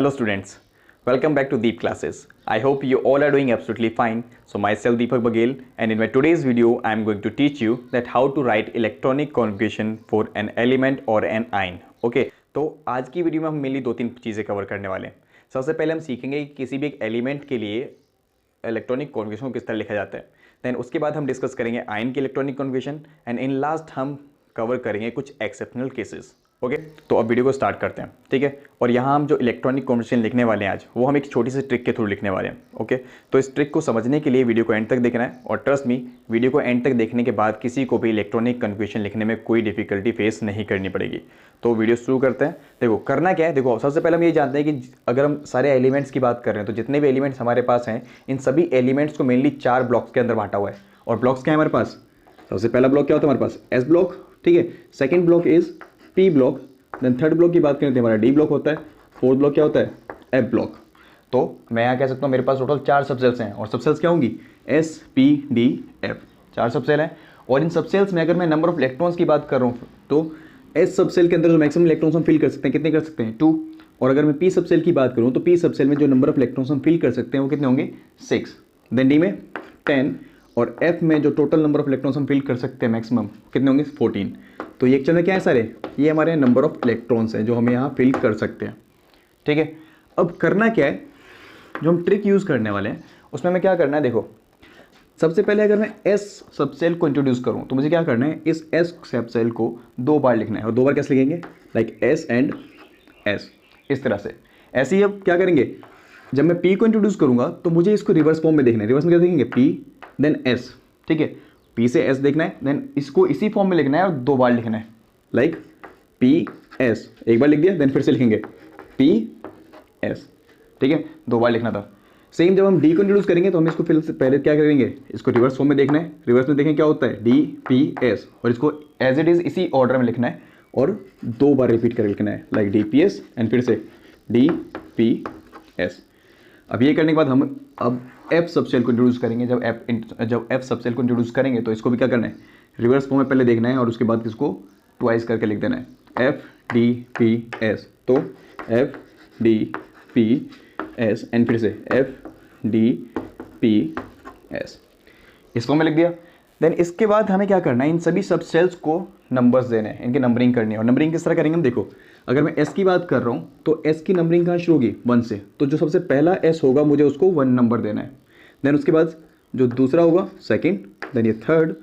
Hello students, welcome back to Deep Classes. I hope you all are doing absolutely fine. So myself Deepak Bagel, and in my today's video I am going to teach you that how to write electronic conjugation for an element or an ion. Okay, तो आज की video में हम mainly दो तीन चीज़ें cover करने वाले हैं. सबसे पहले हम सीखेंगे कि किसी भी एक एलिमेंट के लिए इलेक्ट्रॉनिक कॉन्जुगेशन को किस तरह लिखा जाता है. देन उसके बाद हम डिस्कस करेंगे आयन की electronic conjugation and in last हम कवर करेंगे कुछ एक्सेप्शनल केसेस. ओके, तो अब वीडियो को स्टार्ट करते हैं. ठीक है, और यहाँ हम जो इलेक्ट्रॉनिक कॉन्जुगेशन लिखने वाले हैं आज, वो हम एक छोटी सी ट्रिक के थ्रू लिखने वाले हैं. ओके, तो इस ट्रिक को समझने के लिए वीडियो को एंड तक देखना है, और ट्रस्ट मी, वीडियो को एंड तक देखने के बाद किसी को भी इलेक्ट्रॉनिक कॉन्जुगेशन लिखने में कोई डिफिकल्टी फेस नहीं करनी पड़ेगी. तो वीडियो शुरू करते हैं. देखो करना क्या है, देखो सबसे पहले हम ये जानते हैं कि अगर हम सारे एलिमेंट्स की बात कर रहे हैं तो जितने भी एलिमेंट्स हमारे पास हैं, इन सभी एलिमेंट्स को मेनली 4 ब्लॉक्स के अंदर बांटा हुआ है. और ब्लॉक्स क्या है हमारे पास? सबसे पहला ब्लॉक क्या होता है हमारे पास? S block. ठीक है, second block is p block. Then third block की बात करें तो हमारा डी ब्लॉक होता है. फोर्थ ब्लॉक क्या होता है? F block. तो मैं यहाँ कह सकता हूँ मेरे पास टोटल 4 सबसेल्स हैं, और सबसेल्स क्या होंगी? S P D F. 4 subshell हैं, और इन सबसेल्स में अगर मैं नंबर ऑफ इलेक्ट्रॉन्स की बात कर रहा हूँ तो एस सबसेल के अंदर जो मैक्सिमम इलेक्ट्रॉन्स हम फिल कर सकते हैं, कितने कर सकते हैं? 2. और अगर मैं पी सबसेल की बात करूँ तो पी सबसेल में जो नंबर ऑफ इलेक्ट्रॉन्स हम फिल कर सकते हैं वो कितने होंगे? 6. देन डी में 10, और एफ में जो टोटल नंबर ऑफ इलेक्ट्रॉन्स हम फिल कर सकते हैं मैक्सिमम कितने होंगे? 14. तो ये एक्चुअल में क्या है सारे? ये हमारे नंबर ऑफ इलेक्ट्रॉन्स हैं जो हमें यहाँ फिल कर सकते हैं. ठीक है, अब करना क्या है, जो हम ट्रिक यूज़ करने वाले हैं उसमें हमें क्या करना है. देखो सबसे पहले अगर मैं एस सबसेल को इंट्रोड्यूस करूँ तो मुझे क्या करना है, इस एस सबसेल को 2 बार लिखना है. और 2 बार कैसे लिखेंगे? लाइक एस एंड एस, इस तरह से. ऐसे ही अब क्या करेंगे, जब मैं पी को इंट्रोड्यूस करूँगा तो मुझे इसको रिवर्स फॉर्म में देखना है. रिवर्स में क्या देखेंगे? P then s. ठीक है, पी से एस देखना है, देन इसको इसी फॉर्म में लिखना है और 2 बार लिखना है. लाइक पी एस, एक बार लिख दिया, देन फिर से लिखेंगे पी एस. ठीक है, 2 बार लिखना था. सेम जब हम डी को इंट्रोड्यूस करेंगे तो हम इसको फिर से पहले क्या करेंगे, इसको रिवर्स फॉर्म में देखना है. रिवर्स में देखें क्या होता है? डी पी एस, और इसको एज इट इज़ इसी ऑर्डर में लिखना है और 2 बार रिपीट करके लिखना है. Like D P S and फिर से डी पी एस. अब ये करने के बाद हम अब एफ सबसेल को इंट्रोड्यूस करेंगे. जब एफ सबसेल को इंट्रोड्यूस करेंगे तो इसको भी क्या करना है? रिवर्स फॉर्म में पहले देखना है और उसके बाद इसको ट्वाइस करके लिख देना है. F D P S. तो F D P S and फिर से एफ डी पी एस, इस फॉर्म में लिख दिया. देन इसके बाद हमें क्या करना है, इन सभी सबसेल्स को नंबर्स देने हैं, इनकी नंबरिंग करनी है. और नंबरिंग किस तरह करेंगे हम? देखो अगर मैं एस की बात कर रहा हूँ तो एस की नंबरिंग कहाँ शुरू होगी? 1 से. तो जो सबसे पहला एस होगा मुझे उसको 1 नंबर देना है. देन उसके बाद जो दूसरा होगा सेकेंड, देन ये थर्ड,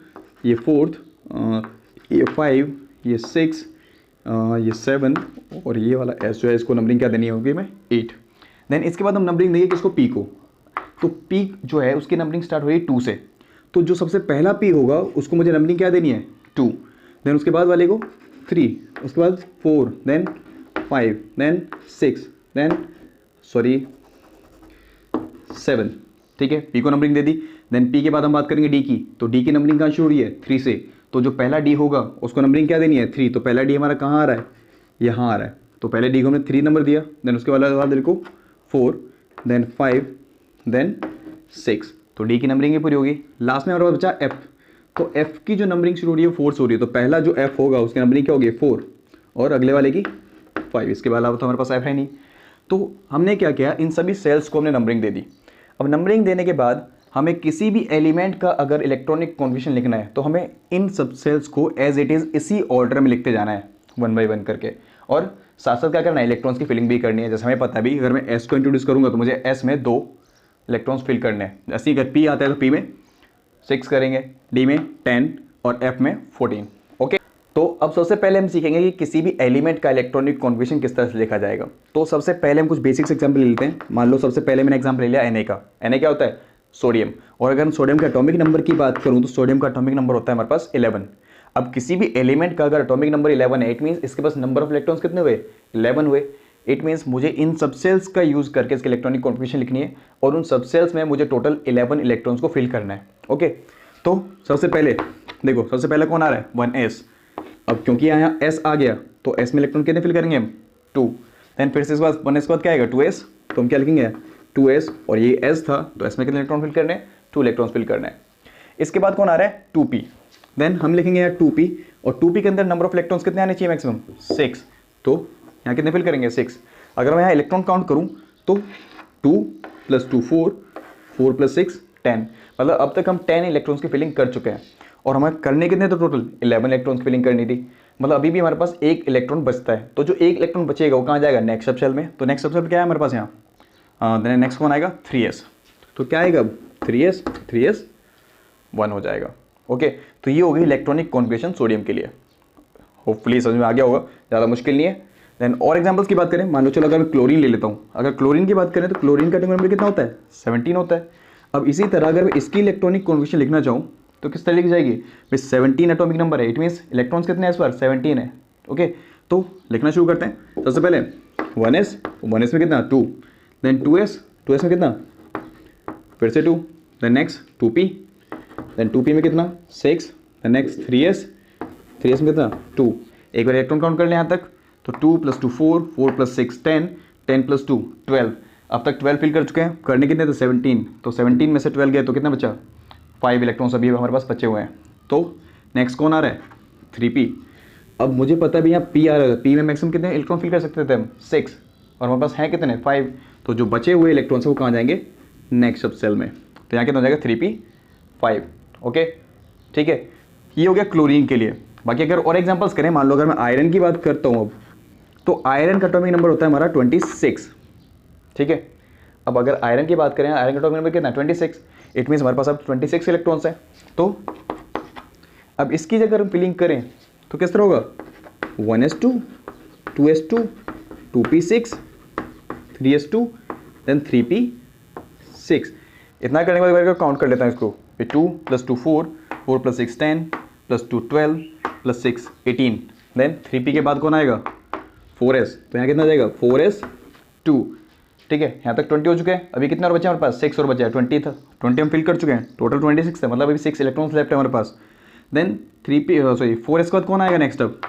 ये फोर्थ, ये 5, ये 6, ये 7, और ये वाला एस जो है इसको नंबरिंग क्या देनी होगी? मैं 8. देन इसके बाद हम नंबरिंग देंगे किसको? पी को. तो पी जो है उसकी नंबरिंग स्टार्ट होगी 2 से. तो जो सबसे पहला पी होगा उसको मुझे नंबरिंग क्या देनी है? 2. देन उसके बाद वाले को 3, उसके बाद 4, देन 5, देन 6, देन 7. ठीक है, पी को नंबरिंग दे दी. देन पी के बाद हम बात करेंगे डी की. तो डी की नंबरिंग कहाँ शुरू हो रही है? 3 से. तो जो पहला डी होगा उसको नंबरिंग क्या देनी है? 3. तो पहला डी हमारा कहाँ आ रहा है? यहाँ आ रहा है. तो पहले डी को हमने 3 नंबर दिया. देन उसके बाद देखो 4, देन 5, देन 6. तो डी की नंबरिंग ही पूरी होगी. लास्ट में हमारा बचा एफ. तो एफ की जो नंबरिंग शुरू हो रही है 4 से हो रही है. तो पहला जो एफ होगा उसकी नंबरिंग क्या होगी? 4, और अगले वाले की 5. इसके अलावा तो हमारे पास एफ है नहीं. तो हमने क्या किया, इन सभी सेल्स को हमने नंबरिंग दे दी. अब नंबरिंग देने के बाद हमें किसी भी एलिमेंट का अगर इलेक्ट्रॉनिक कॉन्जुगेशन लिखना है तो हमें इन सब सेल्स को एज इट इज़ इसी ऑर्डर में लिखते जाना है 1 बाय 1 करके. और साथ साथ क्या करना है, इलेक्ट्रॉन्स की फिलिंग भी करनी है. जैसे हमें पता है भी, अगर मैं एस को इंट्रोड्यूस करूँगा तो मुझे एस में 2 इलेक्ट्रॉन्स फिल करने हैं. जैसे अगर पी आता है तो पी में 6 करेंगे, डी में 10 और एफ में 14. ओके, तो अब सबसे पहले हम सीखेंगे कि किसी भी एलिमेंट का इलेक्ट्रॉनिक कॉन्जुगेशन किस तरह से लिखा जाएगा. तो सबसे पहले हम कुछ बेसिक्स एग्जाम्पल ले लेते हैं. मान लो सबसे पहले मैंने एग्जाम्पल ले लिया Na का. Na क्या होता है? सोडियम. और अगर हम सोडियम के एटॉमिक नंबर की बात करूँ तो सोडियम का एटॉमिक नंबर होता है हमारे पास 11. अब किसी भी एलिमेंट का अगर एटॉमिक नंबर 11 है, इट मीन्स इसके पास नंबर ऑफ इलेक्ट्रॉन्स कितने हुए? 11 हुए. इट मीन्स मुझे इन सबसेल्स का यूज़ करके इसके इलेक्ट्रॉनिक कॉन्जुगेशन लिखनी है, और उन सबसेल्स में मुझे टोटल 11 इलेक्ट्रॉन्स को फिल करना है. ओके, तो सबसे पहले देखो, सबसे पहले कौन आ रहा है? 1s. अब क्योंकि यहाँ s आ गया तो s में इलेक्ट्रॉन कितने फिल करेंगे हम? 2. देन फिर से इसके बाद 1s के बाद क्या आएगा? 2s. तो हम क्या लिखेंगे? 2s, और ये s था तो s में कितने इलेक्ट्रॉन फिल करने हैं? 2 इलेक्ट्रॉन्स फिल करना है. इसके बाद कौन आ रहा है? 2p. देन हम लिखेंगे यहाँ 2p, और 2p के अंदर नंबर ऑफ इलेक्ट्रॉन्स कितने आने चाहिए मैक्सिमम? 6. तो यहाँ कितने फिल करेंगे? 6. अगर मैं यहाँ इलेक्ट्रॉन काउंट करूँ तो 2 + 2 4, 4 + 6 10, मतलब अब तक हम 10 इलेक्ट्रॉन्स की फिलिंग कर चुके हैं और हमें करने कितने तो टोटल 11 इलेक्ट्रॉन्स की फिलिंग करनी थी। मतलब अभी भी हमारे पास एक इलेक्ट्रॉन बचता है, तो जो एक इलेक्ट्रॉन बचेगा वो कहाँ जाएगा, नेक्स्ट सब शेल में। तो नेक्स्ट सब शेल क्या है हमारे पास यहाँ, नेक्स्ट कौन आएगा 3s, तो क्या आएगा अब 3s 1 हो जाएगा। ओके, तो ये हो गई इलेक्ट्रॉनिक कॉन्फ़िगरेशन सोडियम के लिए। होपफुली समझ में आ गया होगा, ज़्यादा मुश्किल नहीं है। देन और एग्जांपल्स की बात करें, मान लो चलो अगर मैं क्लोरीन ले लेता हूँ, अगर क्लोरीन की बात करें तो क्लोरीन का एटॉमिक नंबर कितना होता है 17 होता है। अब इसी तरह अगर मैं इसकी इलेक्ट्रॉनिक कॉन्फ़िगरेशन लिखना चाहूँ तो किस तरह लिखी जाएगी भाई, 17 एटॉमिक नंबर है, इट मीन्स इलेक्ट्रॉन्स कितने हैं इस बार 17 है। ओके, तो लिखना शुरू करते हैं। सबसे पहले 1s में कितना 2, देन 2s में कितना फिर से 2, then next 2p, then 2p में कितना 6, देन नेक्स्ट 3s में कितना 2। एक बार इलेक्ट्रॉन काउंट कर लें यहाँ तक, तो 2 + 2 4, 4 + 6 10, 10 + 2 12। अब तक 12 फिल कर चुके हैं, करने कितने तो 17, तो 17 में से 12 गए तो कितना बचा 5 इलेक्ट्रॉन्स अभी हमारे पास बचे हुए हैं। तो नेक्स्ट कौन आ रहा है 3p। अब मुझे पता है भी यहाँ p आ रहा है, p में मैक्सिमम कितने इलेक्ट्रॉन फिल कर सकते थे हम 6, और हमारे पास हैं कितने 5, तो जो बचे हुए इलेक्ट्रॉन्स है वो कहाँ जाएंगे नेक्स्ट सब सेल में। तो यहाँ कितना हो जाएगा 3p 5। ओके ठीक है, ये हो गया क्लोरीन के लिए। बाकी अगर और एग्जांपल्स करें, मान लो अगर मैं आयरन की बात करता हूँ अब, तो आयरन का एटॉमिक नंबर होता है हमारा 26। ठीक है, अब अगर आयरन की बात करें, आयरन का एटॉमिक नंबर कितना 26, इट मीन्स हमारे पास अब 26 इलेक्ट्रॉन्स हैं। तो अब इसकी जगह हम फिलिंग करें तो किस तरह होगा 1s2, 2s2, 2p6, 3s2, then 3p6। इतना करने के बाद काउंट कर लेता हूँ इसको, 2 + 2 4, 4 + 6 10, + 2 12, + 6 18, देन 3p के बाद कौन आएगा 4s, तो यहाँ कितना आ जाएगा 4s 2। ठीक है, यहाँ तक 20 हो चुके हैं, अभी कितना और बचा हमारे पास 6 और बचा है 20 था, 20 हम फिल कर चुके हैं, टोटल 26 है, मतलब अभी 6 इलेक्ट्रॉन्स लेफ्ट है हमारे पास। देन 4s के बाद कौन आएगा नेक्स्ट अब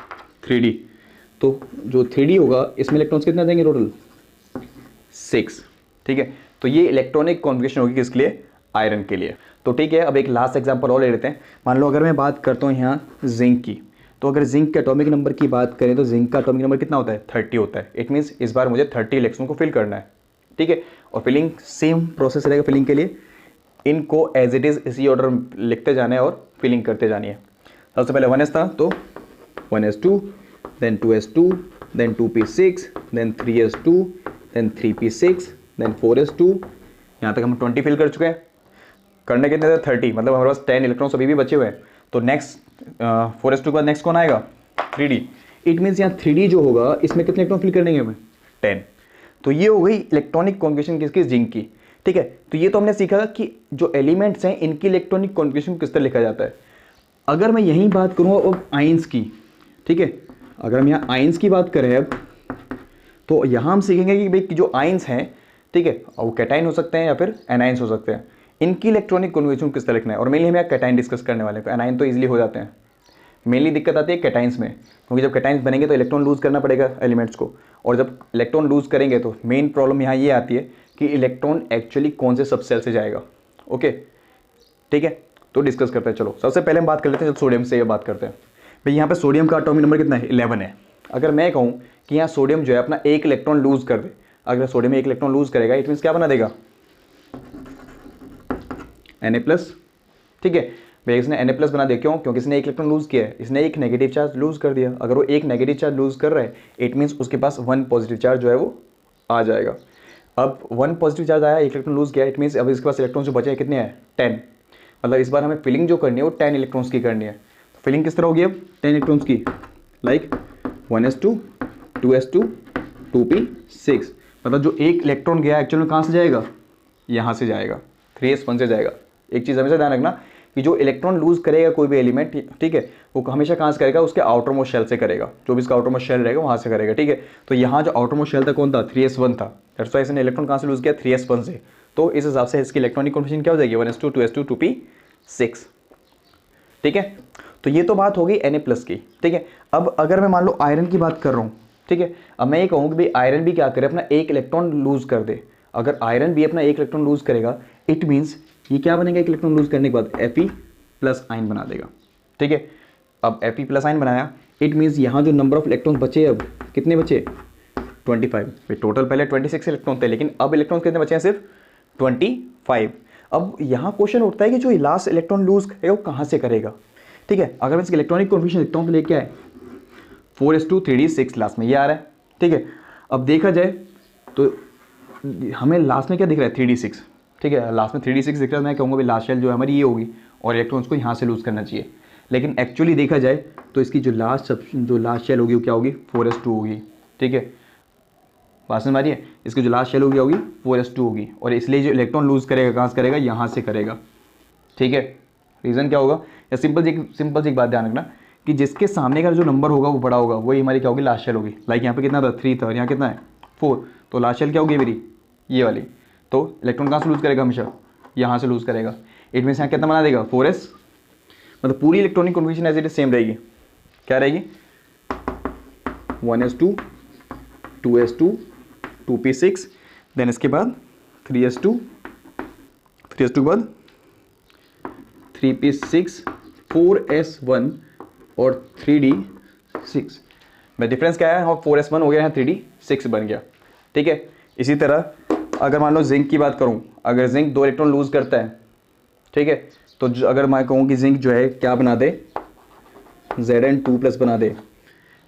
3d, तो जो 3d होगा इसमें इलेक्ट्रॉन्स कितना देंगे टोटल 6। ठीक है, तो ये इलेक्ट्रॉनिक कॉन्फ़िगरेशन होगी किसके लिए आयरन के लिए। तो ठीक है, अब एक लास्ट एग्जांपल और ले लेते हैं। मान लो अगर मैं बात करता हूँ यहाँ जिंक की, तो अगर जिंक के एटॉमिक नंबर की बात करें तो जिंक का एटॉमिक नंबर कितना होता है 30 होता है। इट मीन्स इस बार मुझे 30 इलेक्ट्रॉन को फिल करना है। ठीक है, और फिलिंग सेम प्रोसेस रहेगा फिलिंग के लिए, इनको एज इट इज़ इसी ऑर्डर में लिखते जाना है और फिलिंग करते जानी है। सबसे पहले 1s था तो 1s2, then 2s2, then 2p6, then 3s2, then 3p6, then 4s2। यहाँ तक हम 20 फिल कर चुके हैं, करने कितने थे 30, मतलब हमारे पास 10 इलेक्ट्रॉन्स अभी भी बचे हुए हैं। तो नेक्स्ट 4s2 के बाद नेक्स्ट कौन आएगा 3d। इट मीन्स यहाँ 3d जो होगा इसमें कितने इलेक्ट्रॉन फिल करने हमें 10। तो ये हो गई इलेक्ट्रॉनिक कॉन्फ़िगरेशन किसकी जिंक की। ठीक है, तो ये तो हमने सीखा कि जो एलिमेंट्स हैं इनकी इलेक्ट्रॉनिक कॉन्फ़िगरेशन किस तरह लिखा जाता है। अगर मैं यहीं बात करूँ अब आयंस की, ठीक है, अगर हम यहाँ आयंस की बात करें अब, तो यहाँ हम सीखेंगे कि भाई जो आयंस हैं, ठीक है, वो कैटाइन हो सकते हैं या फिर एनाइंस हो सकते हैं, इनकी इलेक्ट्रॉनिक कॉन्फ़िगरेशन किस तरह लिखना है। और मेनली हम यहाँ कैटाइन डिस्कस करने वाले हैं, एनाइन तो इजीली हो जाते हैं, मेनली दिक्कत आती है कैटाइंस में, क्योंकि जब कैटाइंस बनेंगे तो इलेक्ट्रॉन लूज़ करना पड़ेगा एलिमेंट्स को, और जब इलेक्ट्रॉन लूज़ करेंगे तो मेन प्रॉब्लम यहाँ ये आती है कि इलेक्ट्रॉन एक्चुअली कौन से सब सेल से जाएगा। ओके ठीक है, तो डिस्कस करते हैं। चलो सबसे पहले हम बात कर लेते हैं, सोडियम से ये बात करते हैं। भाई यहाँ पे सोडियम का एटॉमिक नंबर कितना है 11 है। अगर मैं कहूँ कि यहाँ सोडियम जो है अपना एक इलेक्ट्रॉन लूज़ कर दे, अगर सोडियम एक इलेक्ट्रॉन लूज़ करेगा इट मीन्स क्या बना देगा Na+। ठीक है, भाई इसने Na+ बना दिया, क्यों, क्योंकि इसने एक इलेक्ट्रॉन लूज़ किया है, इसने एक नेगेटिव चार्ज लूज़ कर दिया। अगर वो एक नेगेटिव चार्ज लूज़ कर रहा है इट मीन्स उसके पास 1 पॉजिटिव चार्ज जो है वो आ जाएगा। अब 1 पॉजिटिव चार्ज आया, एक इलेक्ट्रॉन लूज़ किया, इट मीन्स अब इसके पास इलेक्ट्रॉन जो बचे हैं कितने हैं 10। मतलब इस बार हमें फिलिंग जो करनी है वो 10 इलेक्ट्रॉन्स की करनी है। तो फिलिंग किस तरह होगी अब 10 इलेक्ट्रॉन्स की, लाइक 1s2, 2s2, 2p6। मतलब जो एक इलेक्ट्रॉन गया एक्चुअल में कहाँ से जाएगा, यहाँ से जाएगा, 3s1 से जाएगा। एक चीज़ हमेशा ध्यान रखना कि जो इलेक्ट्रॉन लूज़ करेगा कोई भी एलिमेंट, ठीक है, वो हमेशा कहाँ से करेगा, उसके आउटर मोस्ट शेल से करेगा, जो भी इसका आउटर मोस्ट शेल रहेगा वहाँ से करेगा। ठीक है, तो यहाँ जो आउटर मोस्ट शेल था कौन था 3s1 था, दैट्स व्हाई इसने इलेक्ट्रॉन कहाँ से लूज़ किया 3s1 से। तो इस हिसाब से इसकी इलेक्ट्रॉनिक कॉन्फ़िगरेशन क्या हो जाएगी 1s2, 2s2, 2p6। ठीक है, तो ये तो बात हो गई Na+ की। ठीक है, अब अगर मैं मान लो आयरन की बात कर रहा हूँ, ठीक है, अब मैं ये कहूँ कि भाई आयरन भी क्या करे अपना एक इलेक्ट्रॉन लूज़ कर दे। अगर आयरन भी अपना एक इलेक्ट्रॉन लूज़ करेगा इट मीन्स ये क्या बनेगा, एक इलेक्ट्रॉन लूज़ करने के बाद Fe+ आयन बना देगा। ठीक है, अब Fe+ आयन बनाया इट मीन्स यहाँ जो नंबर ऑफ इलेक्ट्रॉन्स बचे अब कितने बचे 25। टोटल पहले 26 इलेक्ट्रॉन थे, लेकिन अब इलेक्ट्रॉन कितने बचे हैं? सिर्फ 25। अब यहाँ क्वेश्चन उठता है कि जो लास्ट इलेक्ट्रॉन लूज करेगा वो कहाँ से करेगा? ठीक है, अगर मैं इसकी इलेक्ट्रॉनिक कॉन्फिगरेशन लिखता हूँ तो लेके आए 4s2 3d6 लास्ट में ये आ रहा है। ठीक है, अब देखा जाए तो हमें लास्ट में क्या दिख रहा है? 3d6। ठीक है, लास्ट में 3d6 दिख रहा है। मैं कहूँगा भाई लास्ट शेल जो है हमारी ये होगी और इलेक्ट्रॉन्स को यहाँ से लूज करना चाहिए, लेकिन एक्चुअली देखा जाए तो इसकी जो लास्ट शेल होगी वो क्या होगी? 4s2 होगी। ठीक है, बात समझ आ रही है? इसकी जो लास्ट शेल होगी 4s2 होगी, और इसलिए जो इलेक्ट्रॉन लूज करेगा कहाँ से करेगा? यहाँ से करेगा। ठीक है, रीज़न क्या होगा? या सिंपल सी एक बात ध्यान रखना कि जिसके सामने का जो नंबर होगा वो बड़ा होगा, वही हमारी क्या होगी? लास्ट शेल होगी। लाइक यहाँ पे कितना था? 3 था, और यहाँ कितना है? 4। तो लास्ट शेल क्या होगी मेरी? ये वाली। तो इलेक्ट्रॉन कहाँ से लूज करेगा? हमेशा यहाँ से लूज करेगा। इट मीन्स यहाँ कितना बना देगा? 4s। मतलब पूरी electronic configuration as it is same रहेगी। क्या रहेगी? 1s2 2s2 2p6, देन इसके बाद 3s2 के बाद 3p6 4s1 और 3d6 में डिफरेंस क्या है? और 4s1 हो गया है, 3d6 बन गया। ठीक है, इसी तरह अगर मान लो जिंक की बात करूं, अगर जिंक 2 इलेक्ट्रॉन लूज करता है, ठीक है, तो अगर मैं कहूँ कि जिंक जो है क्या बना दे? Zn2+ बना दे।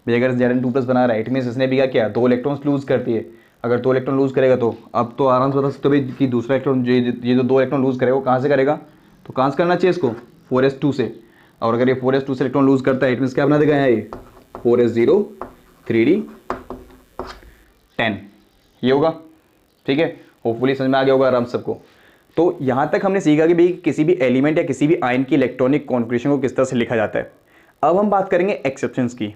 भाई अगर Zn2+ बना रहा है, इट मीन्स इसने भी क्या किया? 2 इलेक्ट्रॉन्स लूज करती है। अगर 2 इलेक्ट्रॉन लूज करेगा तो अब तो आराम से बता सकते हो भाई कि दूसरा इलेक्ट्रॉन ये जो 2 इलेक्ट्रॉन लूज करेगा वो कहाँ से करेगा? तो कहाँ से करना चाहिए इसको? 4s2 से। और अगर ये 4s2 से इलेक्ट्रॉन लूज करता है, इट मीन्स क्या बना देगा यहाँ? ये 4s0 3d10 ये होगा। ठीक है, होपफुली समझ में आ गया होगा आराम सबको। तो यहाँ तक हमने सीखा कि भाई किसी भी एलिमेंट या किसी भी आयन की इलेक्ट्रॉनिक कॉन्फिगरेशन को किस तरह से लिखा जाता है। अब हम बात करेंगे एक्सेप्शंस की।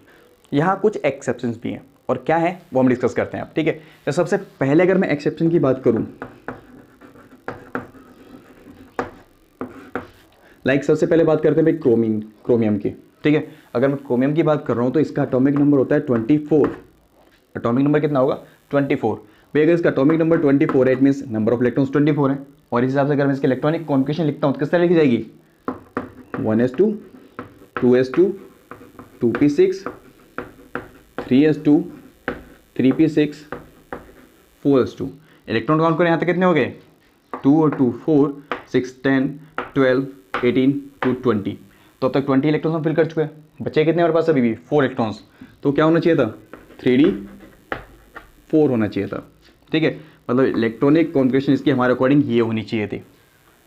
यहाँ कुछ एक्सेप्शंस भी हैं, और क्या है वो हम डिस्कस करते हैं अब। ठीक है, तो सबसे पहले अगर मैं एक्सेप्शन की बात करूँ, सबसे पहले बात करते हैं भाई क्रोमियम की। ठीक है, अगर मैं क्रोमियम की बात कर रहा हूँ तो इसका एटॉमिक नंबर होता है 24। एटॉमिक नंबर कितना होगा? 24। भाई अगर इसका एटॉमिक नंबर 24 है, it means number of electrons 24 है। और इस हिसाब से अगर मैं इसकी इलेक्ट्रॉनिक कॉन्फिगरेशन लिखता हूँ तो किस तरह लिखी जाएगी? 1s2 2s2 2p6 3s2 3p6 4s2। Electron count करें यहाँ तक कितने हो गए? 2 और 2 4 6 10 12 18 to 20। तो अब तक 20 इलेक्ट्रॉन्स हम फिल कर चुके हैं। बचे कितने हमारे पास अभी भी? 4 इलेक्ट्रॉन्स। तो क्या होना चाहिए था? 3d4 होना चाहिए था। ठीक है, मतलब इलेक्ट्रॉनिक कॉन्फिगरेशन इसकी हमारे अकॉर्डिंग ये होनी चाहिए थी,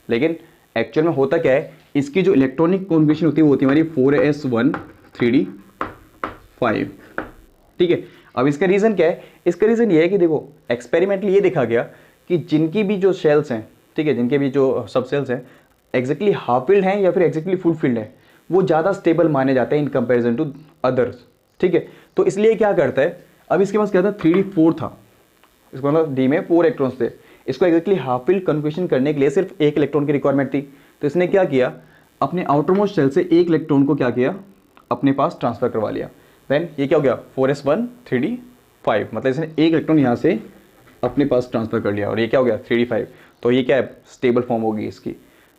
लेकिन एक्चुअल में होता क्या है? इसकी जो इलेक्ट्रॉनिक कॉन्फिगरेशन होती है वो होती है हमारी 4s1 3d5। ठीक है, अब इसका रीज़न क्या है? इसका रीज़न ये है कि देखो एक्सपेरिमेंटली ये देखा गया कि जिनकी भी जो सेल्स हैं, ठीक है, जिनके भी जो सब सेल्स हैं एग्जैक्टली हाफ फिल्ड हैं या फिर एग्जैक्टली फुल फिल्ड है, वो ज़्यादा स्टेबल माने जाते हैं इन कंपैरिजन टू अदर्स। ठीक है, तो इसलिए क्या करता है? अब इसके पास क्या था? 3d4 था, इसको मतलब डी में 4 इलेक्ट्रॉन्स थे। इसको एग्जैक्टली हाफ फिल्ड कन्फिगरेशन करने के लिए सिर्फ 1 इलेक्ट्रॉन की रिक्वायरमेंट थी। तो इसने क्या किया? अपने आउटरमोस्ट सेल से 1 इलेक्ट्रॉन को क्या किया? अपने पास ट्रांसफर करवा लिया। देन ये क्या हो गया? 4s1 3d5, मतलब इसने 1 इलेक्ट्रॉन यहाँ से अपने पास ट्रांसफर कर लिया, और ये क्या हो गया? 3d5। तो ये क्या है? स्टेबल फॉर्म होगी इसकी।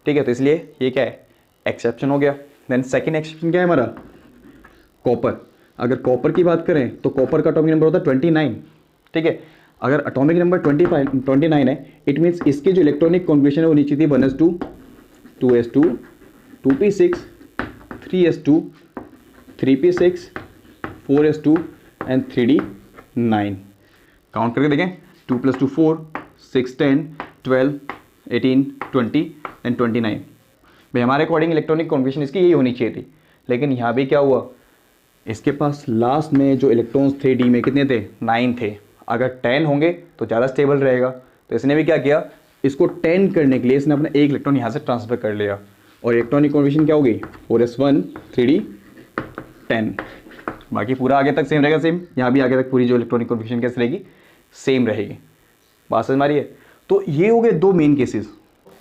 ठीक है, तो इसलिए ये क्या है? एक्सेप्शन हो गया। देन सेकेंड एक्सेप्शन क्या है हमारा? कॉपर। अगर कॉपर की बात करें तो कॉपर का एटॉमिक नंबर होता है 29। ठीक है, अगर एटॉमिक नंबर 29 है, इट मीन्स इसकी जो इलेक्ट्रॉनिक कॉन्फिगरेशन है वो नीचे थी 1s2 2s2 2p6 3s2 3p6 4s2 and 3d9। Count करके देखें, 2 + 2 4 6 10 12 18 20 एंड 29। भाई हमारे अकॉर्डिंग इलेक्ट्रॉनिक कॉन्फिगरेशन इसकी यही होनी चाहिए थी, लेकिन यहाँ भी क्या हुआ? इसके पास लास्ट में जो इलेक्ट्रॉन्स थे डी में कितने थे? 9 थे। अगर 10 होंगे तो ज़्यादा स्टेबल रहेगा। तो इसने भी क्या किया? इसको 10 करने के लिए इसने अपना 1 इलेक्ट्रॉन यहाँ से ट्रांसफर कर लिया, और इलेक्ट्रॉनिक कॉन्फिगरेशन क्या होगी? 4s1 3d10। बाकी पूरा आगे तक सेम रहेगा, सेम यहाँ भी आगे तक पूरी जो इलेक्ट्रॉनिक कॉन्फिगरेशन कैसे रहेगी? सेम रहेगी। बात समझ में आ रही है? तो ये हो गए 2 मेन केसेस।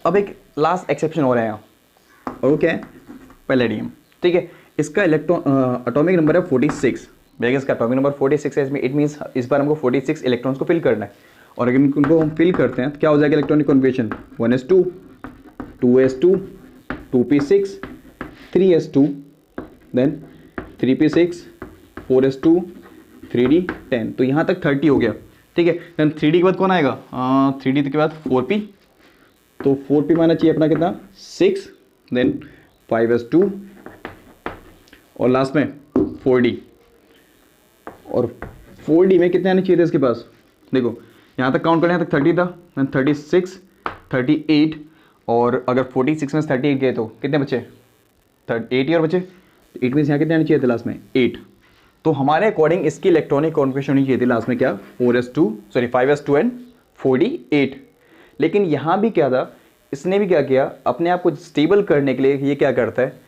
अब एक लास्ट एक्सेप्शन हो रहा है यहाँ, और वो क्या है? पैलेडियम। ठीक है, इसका एटॉमिक नंबर है 46। भैया इसका एटॉमिक नंबर 46 है, इसमें इट मीन्स इस बार हमको 46 इलेक्ट्रॉन्स को फिल करना है। और अगर उनको हम फिल करते हैं तो क्या हो जाएगा electronic configuration? 1s2 2s2 2p6 3s2 then 3p6 4s2 3d10। तो यहाँ तक 30 हो गया। ठीक है। देन 3D के बाद कौन आएगा, 3D के बाद 4P, तो 4P में आना चाहिए अपना कितना 6, देन 5s2 और लास्ट में 4D। और 4D में कितने आने चाहिए थे इसके पास, देखो यहाँ तक काउंट करें, यहाँ तक 30 था, देन 36, 38 और अगर 46 में 38 गए तो कितने बचे, 8 और बचे, 8 में से यहाँ कितने आने चाहिए थे लास्ट में 8। तो हमारे अकॉर्डिंग इसकी इलेक्ट्रॉनिक कॉन्फ़िगरेशन होनी चाहिए थी लास्ट में क्या 5s2 एंड 4D 8। लेकिन यहाँ भी क्या था, इसने भी क्या किया, अपने आप को स्टेबल करने के लिए ये क्या करता है,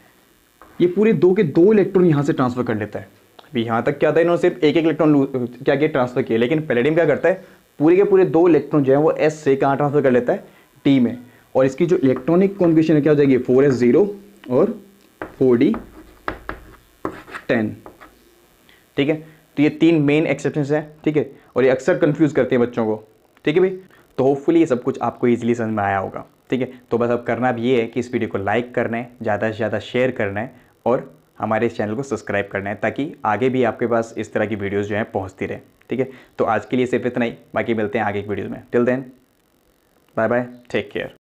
ये पूरे 2 के 2 इलेक्ट्रॉन यहाँ से ट्रांसफर कर लेता है। अभी यहाँ तक क्या था, इन्होंने सिर्फ एक इलेक्ट्रॉन क्या किया ट्रांसफर किया, लेकिन पैलेडियम क्या करता है, पूरे के पूरे 2 इलेक्ट्रॉन जो है वो S से कहाँ ट्रांसफर कर लेता है, T में। और इसकी जो इलेक्ट्रॉनिक कॉन्फ़िगरेशन है क्या हो जाएगी 4s0 और 4D 10। ठीक है, तो ये 3 मेन एक्सेप्शंस है। ठीक है, और ये अक्सर कंफ्यूज करते हैं बच्चों को। ठीक है भाई, तो होपफुली ये सब कुछ आपको इजीली समझ में आया होगा। ठीक है, तो बस अब करना भी ये है कि इस वीडियो को लाइक करना है, ज़्यादा से ज़्यादा शेयर करना है और हमारे इस चैनल को सब्सक्राइब करना है, ताकि आगे भी आपके पास इस तरह की वीडियोस जो है पहुंचती रहे। ठीक है, तो आज के लिए सिर्फ इतना ही, बाकी मिलते हैं आगे एक वीडियो में। Till then bye bye, take care.